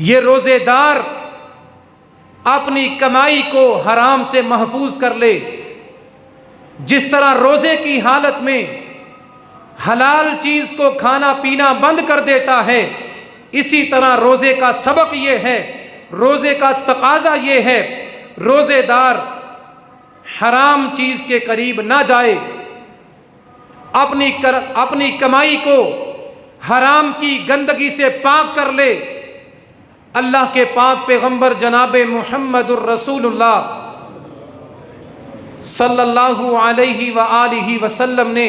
یہ روزے دار اپنی کمائی کو حرام سے محفوظ کر لے۔ جس طرح روزے کی حالت میں حلال چیز کو کھانا پینا بند کر دیتا ہے، اسی طرح روزے کا سبق یہ ہے، روزے کا تقاضا یہ ہے، روزے دار حرام چیز کے قریب نہ جائے، اپنی کمائی کو حرام کی گندگی سے پاک کر لے۔ اللہ کے پاک پیغمبر جناب محمد الرسول اللہ صلی اللہ علیہ وآلہ وسلم نے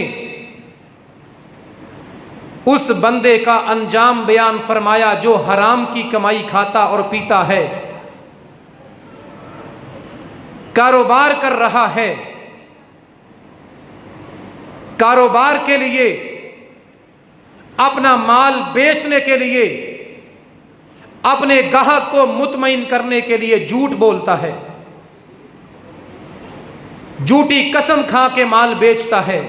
اس بندے کا انجام بیان فرمایا جو حرام کی کمائی کھاتا اور پیتا ہے، کاروبار کر رہا ہے، کاروبار کے لیے اپنا مال بیچنے کے لیے اپنے گاہک کو مطمئن کرنے کے لیے جھوٹ بولتا ہے، جھوٹی قسم کھا کے مال بیچتا ہے،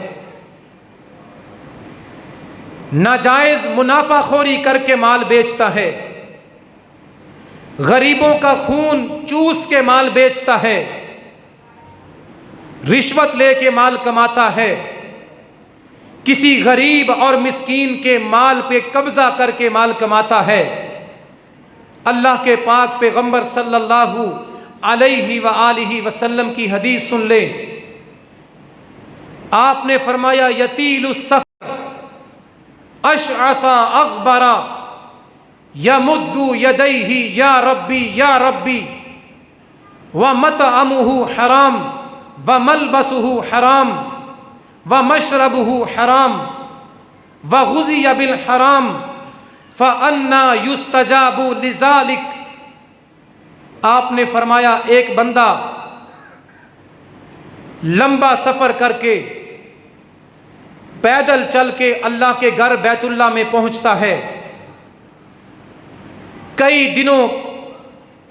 ناجائز منافع خوری کر کے مال بیچتا ہے، غریبوں کا خون چوس کے مال بیچتا ہے، رشوت لے کے مال کماتا ہے، کسی غریب اور مسکین کے مال پہ قبضہ کر کے مال کماتا ہے۔ اللہ کے پاک پیغمبر صلی اللہ علیہ وآلہ وسلم کی حدیث سن لیں، آپ نے فرمایا یطیل السفر اشعث اغبر یمد یدیہ یا ربی یا ربی ومطعمہ حرام وملبسہ حرام ومشربہ حرام وغذی بالحرام فَأَنَّا يُسْتَجَابُ لِذَلِكَ۔ آپ نے فرمایا ایک بندہ لمبا سفر کر کے پیدل چل کے اللہ کے گھر بیت اللہ میں پہنچتا ہے، کئی دنوں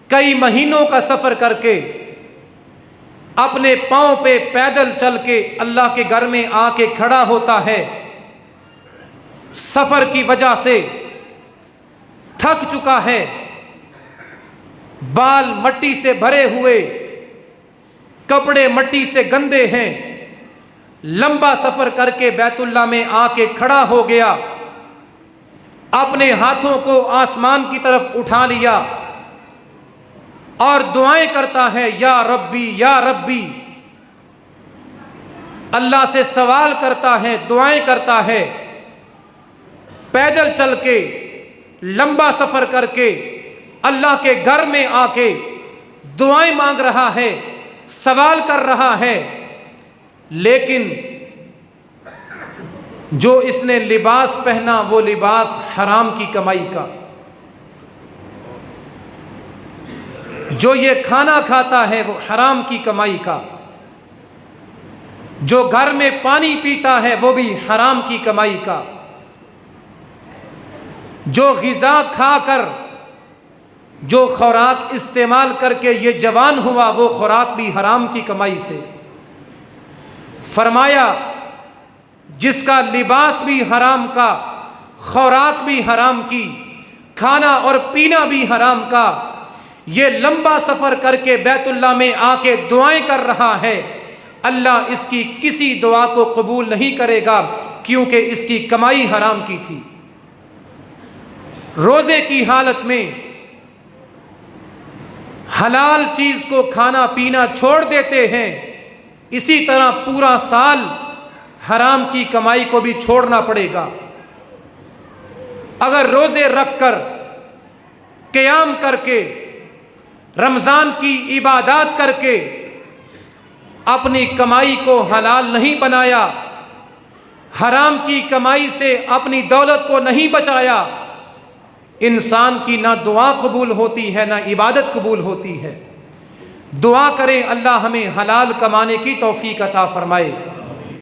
کئی مہینوں کا سفر کر کے اپنے پاؤں پہ پیدل چل کے اللہ کے گھر میں آ کے کھڑا ہوتا ہے، سفر کی وجہ سے تھک چکا ہے، بال مٹی سے بھرے ہوئے، کپڑے مٹی سے گندے ہیں، لمبا سفر کر کے بیت اللہ میں آ کے کھڑا ہو گیا، اپنے ہاتھوں کو آسمان کی طرف اٹھا لیا اور دعائیں کرتا ہے یا ربی یا ربی، اللہ سے سوال کرتا ہے، دعائیں کرتا ہے، پیدل چل کے لمبا سفر کر کے اللہ کے گھر میں آ کے دعائیں مانگ رہا ہے، سوال کر رہا ہے، لیکن جو اس نے لباس پہنا وہ لباس حرام کی کمائی کا، جو یہ کھانا کھاتا ہے وہ حرام کی کمائی کا، جو گھر میں پانی پیتا ہے وہ بھی حرام کی کمائی کا، جو غذا کھا کر جو خوراک استعمال کر کے یہ جوان ہوا وہ خوراک بھی حرام کی کمائی سے۔ فرمایا جس کا لباس بھی حرام کا، خوراک بھی حرام کی، کھانا اور پینا بھی حرام کا، یہ لمبا سفر کر کے بیت اللہ میں آ کے دعائیں کر رہا ہے، اللہ اس کی کسی دعا کو قبول نہیں کرے گا کیونکہ اس کی کمائی حرام کی تھی۔ روزے کی حالت میں حلال چیز کو کھانا پینا چھوڑ دیتے ہیں، اسی طرح پورا سال حرام کی کمائی کو بھی چھوڑنا پڑے گا۔ اگر روزے رکھ کر قیام کر کے رمضان کی عبادات کر کے اپنی کمائی کو حلال نہیں بنایا، حرام کی کمائی سے اپنی دولت کو نہیں بچایا، انسان کی نہ دعا قبول ہوتی ہے نہ عبادت قبول ہوتی ہے۔ دعا کریں اللہ ہمیں حلال کمانے کی توفیق عطا فرمائے۔